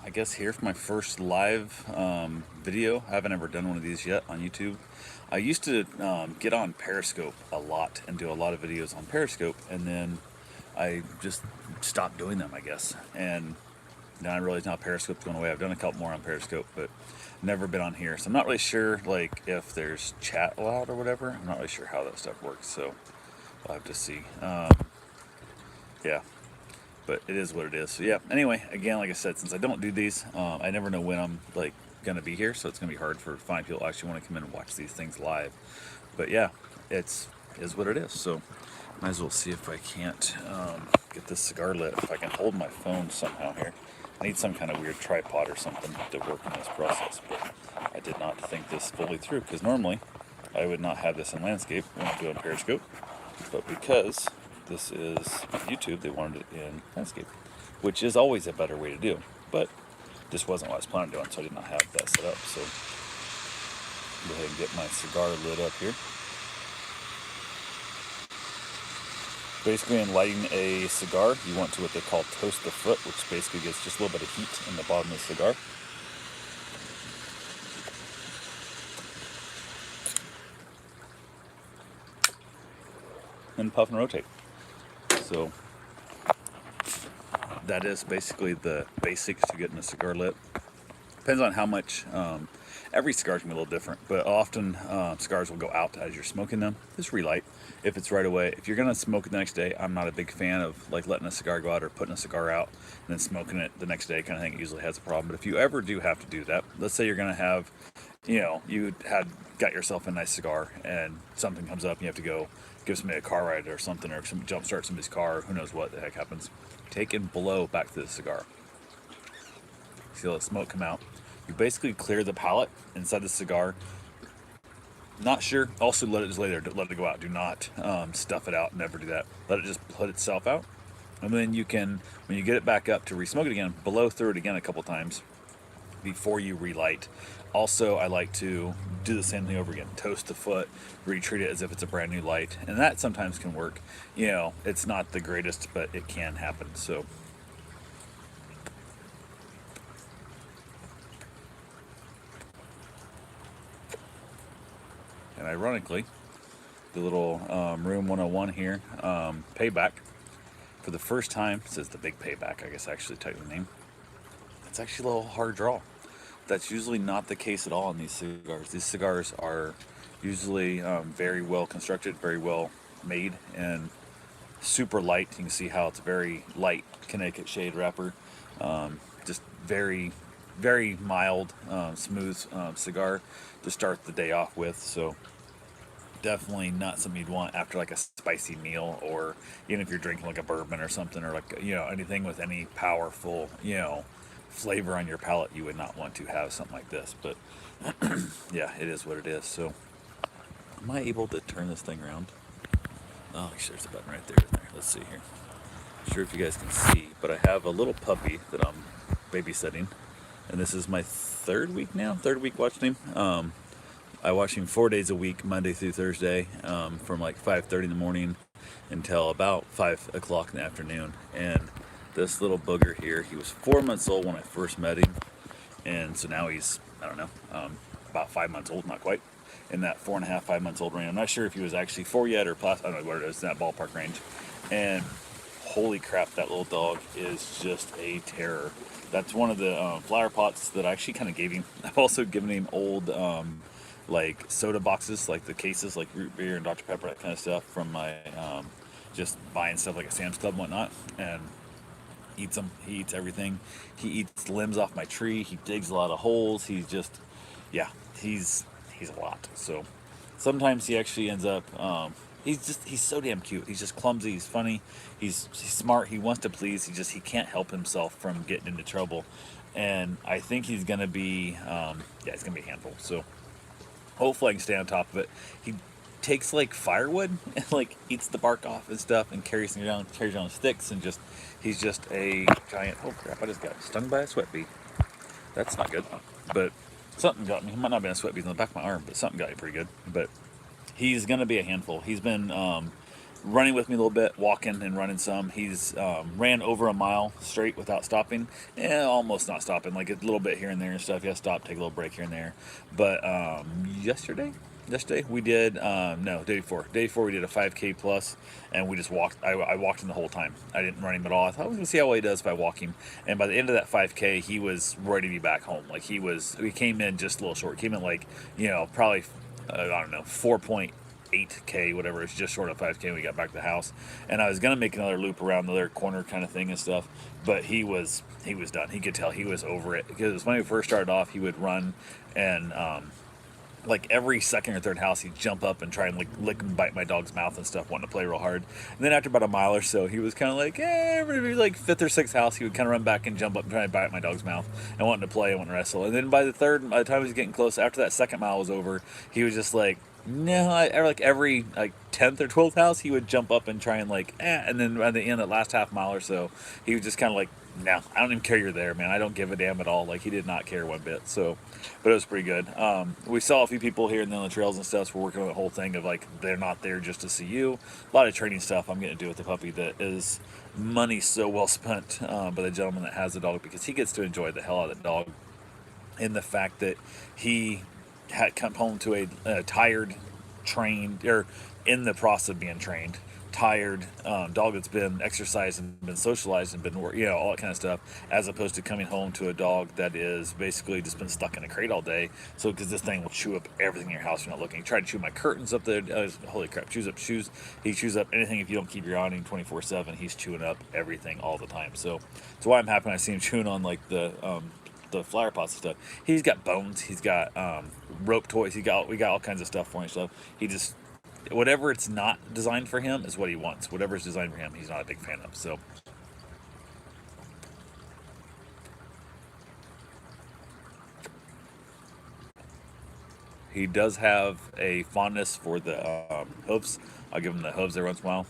I guess here for my first live video. I haven't ever done one of these yet on YouTube. I used to get on Periscope a lot and do a lot of videos on Periscope, and then I just stopped doing them, I guess. And now I realize now Periscope's going away. I've done a couple more on Periscope, but never been on here. So I'm not really sure, like, if there's chat allowed or whatever. I'm not really sure how that stuff works, so we'll have to see. Yeah. But it is what it is. So yeah, anyway, again, like I said, since I don't do these, I never know when I'm like gonna be here, so it's gonna be hard for find people who actually want to come in and watch these things live. But yeah, is what it is. So might as well see if I can't get this cigar lit, if I can hold my phone somehow here. I need some kind of weird tripod or something to work in this process, but I did not think this fully through, because normally I would not have this in landscape when I'm doing Periscope, but because this is YouTube, they wanted it in landscape, which is always a better way to do, but this wasn't what I was planning on doing, so I did not have that set up. So go ahead and get my cigar lit up here. Basically, in lighting a cigar, you want to what they call toast the foot, which basically gets just a little bit of heat in the bottom of the cigar. And puff and rotate. So that is basically the basics to getting a cigar lit. Depends on how much, every cigar can be a little different, but often cigars will go out as you're smoking them. Just relight if it's right away. If you're gonna smoke it the next day, I'm not a big fan of like letting a cigar go out or putting a cigar out and then smoking it the next day kind of thing. It usually has a problem. But if you ever do have to do that, let's say you're gonna have, you got yourself a nice cigar and something comes up and you have to go give somebody a car ride or something, or jump start somebody's car, who knows what the heck happens. Take and blow back to the cigar. See all the smoke come out. You basically clear the palate inside the cigar. Not sure. Also, let it just lay there. Let it go out. Do not stuff it out. Never do that. Let it just put itself out. And then you can, when you get it back up to re-smoke it again, blow through it again a couple times before you relight. Also, I like to do the same thing over again. Toast the foot, retreat it as if it's a brand new light. And that sometimes can work. It's not the greatest, but it can happen. So and ironically, the little Room 101 here, Payback, for the first time, it says the Big Payback, I guess actually technically the name. It's actually a little hard draw. That's usually not the case at all in these cigars. These cigars are usually very well constructed, very well made, and super light. You can see how it's very light Connecticut shade wrapper. Just very, very mild, smooth cigar to start the day off with. So definitely not something you'd want after like a spicy meal, or even if you're drinking like a bourbon or something, or like anything with any powerful flavor on your palate. You would not want to have something like this. But yeah, it is what it is. So am I able to turn this thing around? Oh, there's a button right there, isn't there? Let's see here. Not sure if you guys can see, but I have a little puppy that I'm babysitting, and this is my third week watching him. I watch him 4 days a week, Monday through Thursday, from like 5:30 in the morning until about 5 o'clock in the afternoon. And this little booger here, he was 4 months old when I first met him, and so now he's, I don't know, about 5 months old, not quite, in that 4.5, 5 months old range. I'm not sure if he was actually 4 yet or plus, I don't know what it is, in that ballpark range. And holy crap, that little dog is just a terror. That's one of the flower pots that I actually kind of gave him. I've also given him old like soda boxes, like the cases, like root beer and Dr. Pepper, that kind of stuff, from my just buying stuff like a Sam's Club and whatnot, and eats them. He eats everything. He eats limbs off my tree. He digs a lot of holes. He's just, yeah, he's a lot. So sometimes he actually ends up, he's so damn cute. He's just clumsy. He's funny. He's smart. He wants to please. He can't help himself from getting into trouble. And I think he's gonna be, he's gonna be a handful. So hopefully I can stay on top of it. He takes like firewood and like eats the bark off and stuff and carries on sticks, and he's just a giant. Oh crap, I just got stung by a sweat bee. That's not good. But something got me. It might not have been a sweat bee in the back of my arm, but something got me pretty good. But he's gonna be a handful. He's been running with me a little bit, walking and running some. He's ran over a mile straight without stopping, almost not stopping, like a little bit here and there and stuff. Yeah, stop, take a little break here and there. But yesterday we did no, day before we did a 5K plus, and we just walked. I walked him the whole time. I didn't run him at all. I thought I was gonna see how well he does if I walk him. And by the end of that 5K, he was ready to be back home. Like we came in just a little short. Came in like, probably I don't know, 4.8K, whatever. It's just short of 5K when we got back to the house. And I was gonna make another loop around the other corner kind of thing and stuff, but he was done. He could tell he was over it, because when we first started off, he would run and like every second or third house, he'd jump up and try and like lick and bite my dog's mouth and stuff, wanting to play real hard. And then after about a mile or so, he was kind of like, maybe like fifth or sixth house, he would kind of run back and jump up and try and bite my dog's mouth and wanting to play and wanting to wrestle. And then by the time he was getting close, after that second mile was over, he was just like, no, like every like 10th or 12th house, he would jump up and try and like, and then at the end, that last half mile or so, he was just kind of like, no, I don't even care you're there, man. I don't give a damn at all. Like, he did not care one bit. So, but it was pretty good. We saw a few people here and then on the trails and stuff. So we're working on the whole thing of like, they're not there just to see you. A lot of training stuff I'm going to do with the puppy that is money so well spent by the gentleman that has the dog, because he gets to enjoy the hell out of the dog. In the fact that he had come home to a tired, trained, or in the process of being trained, tired dog that's been exercised and been socialized and been, all that kind of stuff, as opposed to coming home to a dog that is basically just been stuck in a crate all day. So, because this thing will chew up everything in your house, you're not looking. He tried to chew my curtains up there. Holy crap! Chews up shoes. He chews up anything if you don't keep your eye on him 24/7. He's chewing up everything all the time. So, that's why I'm happy when I see him chewing on like the flower pots and stuff. He's got bones. He's got rope toys. We got all kinds of stuff for him. Stuff. He just, whatever it's not designed for him is what he wants. Whatever is designed for him, he's not a big fan of. So. He does have a fondness for the hooves. I'll give him the hooves every once in a while.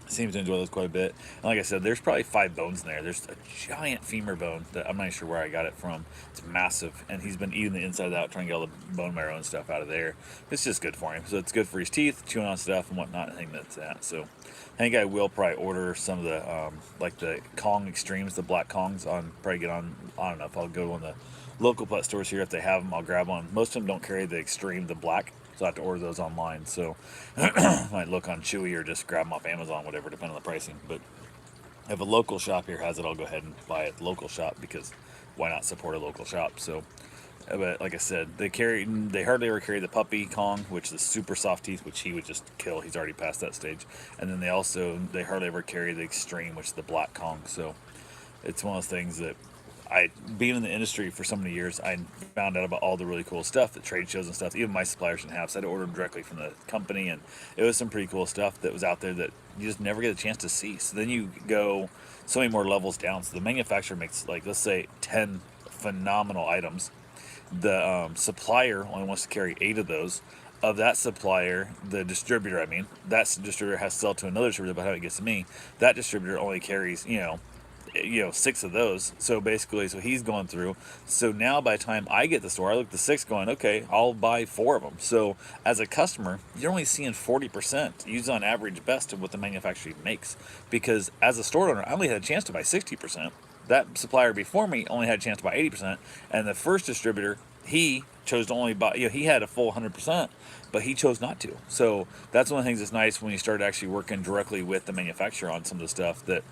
Seems to enjoy those quite a bit. And like I said, there's probably 5 bones in there. There's a giant femur bone that I'm not sure where I got it from. It's massive, and he's been eating the inside out, trying to get all the bone marrow and stuff out of there. It's just good for him. So it's good for his teeth, chewing on stuff and whatnot. I think that's that. So I think I will probably order some of the like the Kong Extremes, the black Kongs. On probably get on. I don't know if I'll go to one of the local pet stores here. If they have them, I'll grab one. Most of them don't carry the Extreme, the black. So I have to order those online. So I might look on Chewy or just grab them off Amazon, whatever, depending on the pricing. But if a local shop here has it, I'll go ahead and buy it at the local shop, because why not support a local shop? So, but like I said, they hardly ever carry the puppy Kong, which is the super soft teeth, which he would just kill. He's already past that stage. And then they hardly ever carry the Extreme, which is the black Kong. So it's one of those things that, being in the industry for so many years, I found out about all the really cool stuff, the trade shows and stuff. Even my suppliers didn't have, so I had to order them directly from the company, and it was some pretty cool stuff that was out there that you just never get a chance to see. So then you go so many more levels down. So the manufacturer makes, like, let's say 10 phenomenal items. The supplier only wants to carry 8 of those. Of that supplier, the distributor, that distributor has to sell to another distributor. By the time it gets to me, that distributor only carries, 6 of those. So basically, he's going through. So now by the time I get the store, I look at the 6 going, okay, I'll buy 4 of them. So as a customer, you're only seeing 40%, use on average best of what the manufacturer makes. Because as a store owner, I only had a chance to buy 60%. That supplier before me only had a chance to buy 80%. And the first distributor, he chose to only buy, he had a full 100%, but he chose not to. So that's one of the things that's nice when you start actually working directly with the manufacturer on some of the stuff that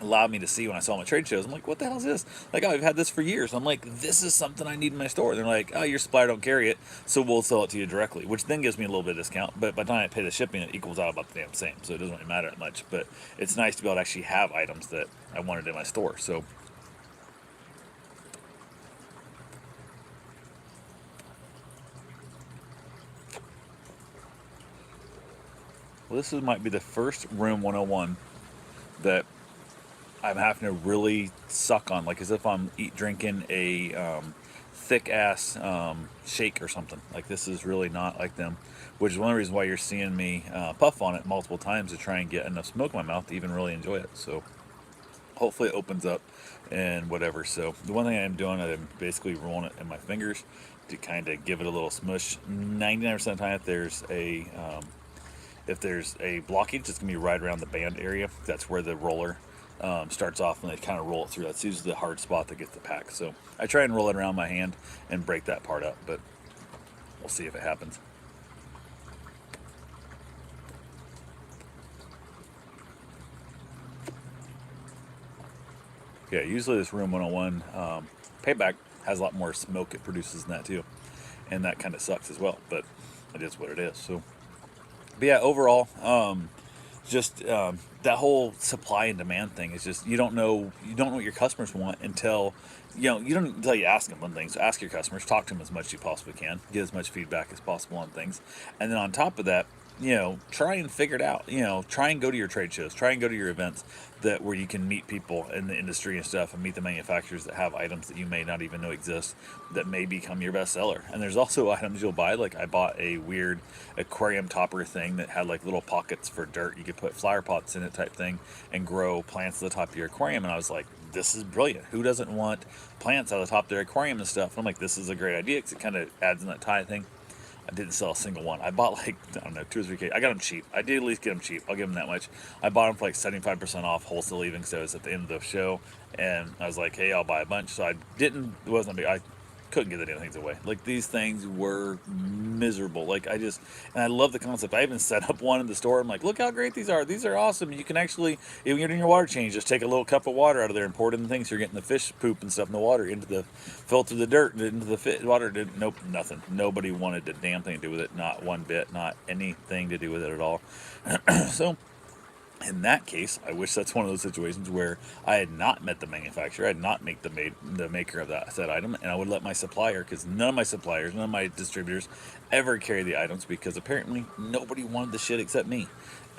allowed me to see when I saw them at trade shows. I'm like, what the hell is this? Like, oh, I've had this for years. I'm like, this is something I need in my store. They're like, oh, your supplier don't carry it, so we'll sell it to you directly, which then gives me a little bit of discount. But by the time I pay the shipping, it equals out about the damn same. So it doesn't really matter that much. But it's nice to be able to actually have items that I wanted in my store. So might be the first Room 101 that I'm having to really suck on, like as if I'm drinking a thick ass shake or something. Like, this is really not like them, which is one of the reasons why you're seeing me puff on it multiple times to try and get enough smoke in my mouth to even really enjoy it. So hopefully it opens up and whatever. So the one thing I'm doing, I'm basically rolling it in my fingers to kind of give it a little smush. 99% of the time, if there's a If there's a blockage, it's gonna be right around the band area. That's where the roller starts off, and they kind of roll it through. That's usually the hard spot that gets the pack. So I try and roll it around my hand and break that part up, but we'll see if it happens. Yeah, usually this Room 101 Payback has a lot more smoke it produces than that too, and that kind of sucks as well. But it is what it is. So, but yeah, overall, just that whole supply and demand thing is just you don't know what your customers want until you don't until you ask them on things. So ask your customers, talk to them as much as you possibly can, get as much feedback as possible on things, and then on top of that, try and figure it out. Try and go to your trade shows, try and go to your events that where you can meet people in the industry and stuff, and meet the manufacturers that have items that you may not even know exist that may become your best seller. And there's also items you'll buy. Like I bought a weird aquarium topper thing that had like little pockets for dirt. You could put flower pots in it type thing and grow plants at the top of your aquarium. And I was like, this is brilliant. Who doesn't want plants out of the top of their aquarium and stuff? And I'm like, this is a great idea because it kind of adds in that tie thing. I didn't sell a single one. I bought like, I don't know, 2 or 3 cases. I got them cheap. I did at least get them cheap. I'll give them that much. I bought them for like 75% off wholesale even because I was at the end of the show. And I was like, hey, I'll buy a bunch. So I didn't, it wasn't big. I couldn't get the damn things away. Like these things were miserable. Like and I love the concept. I even set up one in the store. I'm like, look how great these are. These are awesome. You can actually, when you're doing your water change, just take a little cup of water out of there and pour it in the things. So you're getting the fish poop and stuff in the water filter the dirt into the water. Nope, nothing. Nobody wanted a damn thing to do with it. Not one bit. Not anything to do with it at all. So in that case, I wish that's one of those situations where I had not met the manufacturer, I had not met the maker of that said item, and I would let my supplier, because none of my suppliers, none of my distributors ever carry the items because apparently nobody wanted the shit except me.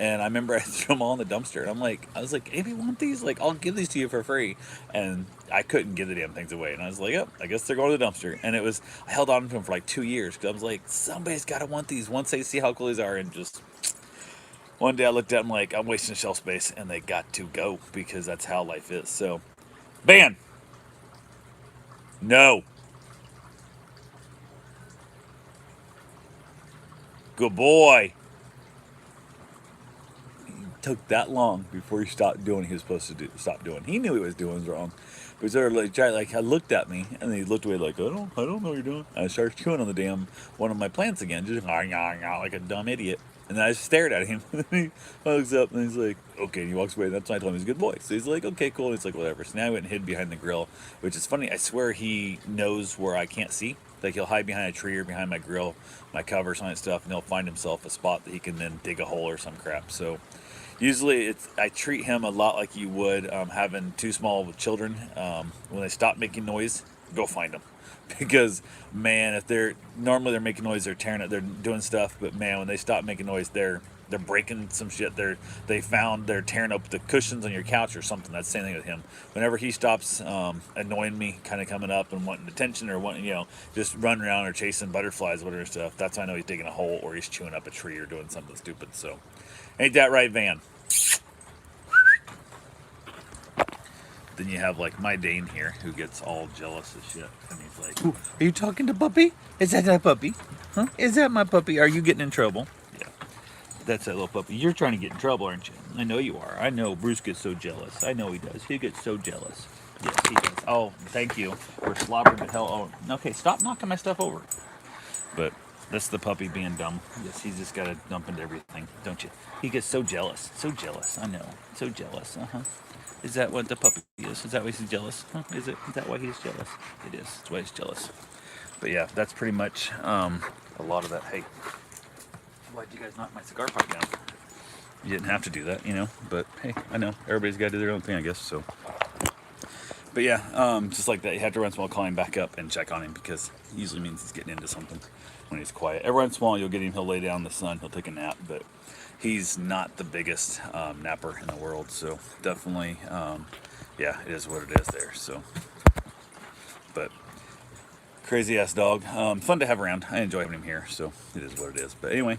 And I remember I threw them all in the dumpster, and I was like, if you want these, like, I'll give these to you for free. And I couldn't give the damn things away. And I was like, yep, I guess they're going to the dumpster. And I held on to them for like 2 years because I was like, somebody's got to want these once they see how cool these are. And just one day I looked at them like, I'm wasting shelf space, and they got to go because that's how life is. So, ban. No. Good boy. It took that long before he stopped doing what he was supposed to stop doing. He knew what he was doing was wrong. But he sort of like looked at me, and then he looked away like, I don't know what you're doing. And I started chewing on the damn one of my plants again, just like a dumb idiot. And then I stared at him, and he looks up, and he's like, okay, and he walks away. That's when I told him he's a good boy. So he's like, okay, cool. And he's like, whatever. So now I went and hid behind the grill, which is funny. I swear he knows where I can't see. Like he'll hide behind a tree or behind my grill, my covers, all that stuff, and he'll find himself a spot that he can then dig a hole or some crap. So usually I treat him a lot like you would having 2 small children. When they stop making noise, go find them. Because man, if they're making noise, they're tearing it, they're doing stuff. But man, when they stop making noise, they're breaking some shit. They're tearing up the cushions on your couch or something. That's the same thing with him. Whenever he stops annoying me, kind of coming up and wanting attention or wanting just running around or chasing butterflies, whatever stuff, that's when I know he's digging a hole or he's chewing up a tree or doing something stupid. So, ain't that right, Van? Then you have like my Dane here who gets all jealous as shit. And he's like, ooh, are you talking to puppy? Is that my puppy? Huh? Is that my puppy? Are you getting in trouble? Yeah. That's that little puppy. You're trying to get in trouble, aren't you? I know you are. I know Bruce gets so jealous. I know he does. He gets so jealous. Yes, he does. Oh, thank you for slobbering the hell. Oh, okay, stop knocking my stuff over. But that's the puppy being dumb. Yes, he's just got to dump into everything, don't you? He gets so jealous. So jealous. I know. So jealous. Uh-huh. Is that what the puppy is? Is that why he's jealous? Huh? Is that why he's jealous? It is. That's why he's jealous. But yeah, that's pretty much a lot of that. Hey, why'd you guys knock my cigar pipe down? You didn't have to do that, But hey, I know. Everybody's got to do their own thing, I guess. So. But yeah, just like that, you have to once in a while call him back up and check on him because it usually means he's getting into something when he's quiet. Every once in a while, you'll get him. He'll lay down in the sun. He'll take a nap, but he's not the biggest napper in the world. So definitely, yeah, it is what it is there. So, but crazy ass dog, fun to have around. I enjoy having him here. So it is what it is. But anyway.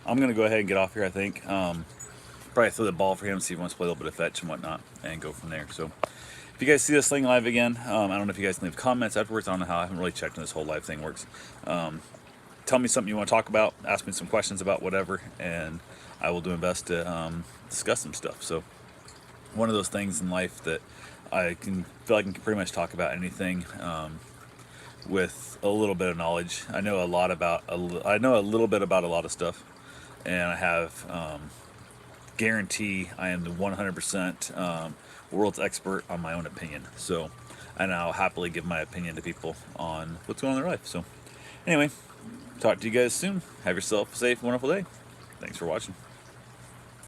I'm going to go ahead and get off here, I think. Probably throw the ball for him, see if he wants to play a little bit of fetch and whatnot, and go from there. So, If you guys see this thing live again, I don't know if you guys can leave comments afterwards. I don't know how. I haven't really checked on this whole live thing works. Tell me something you want to talk about. Ask me some questions about whatever, and I will do my best to discuss some stuff. So one of those things in life that I can feel like I can pretty much talk about anything with a little bit of knowledge. I know a lot about. I know a little bit about a lot of stuff, and I have guarantee I am the 100% world's expert on my own opinion. So, and I'll happily give my opinion to people on what's going on in their life. So, anyway, talk to you guys soon. Have yourself a safe, wonderful day. Thanks for watching.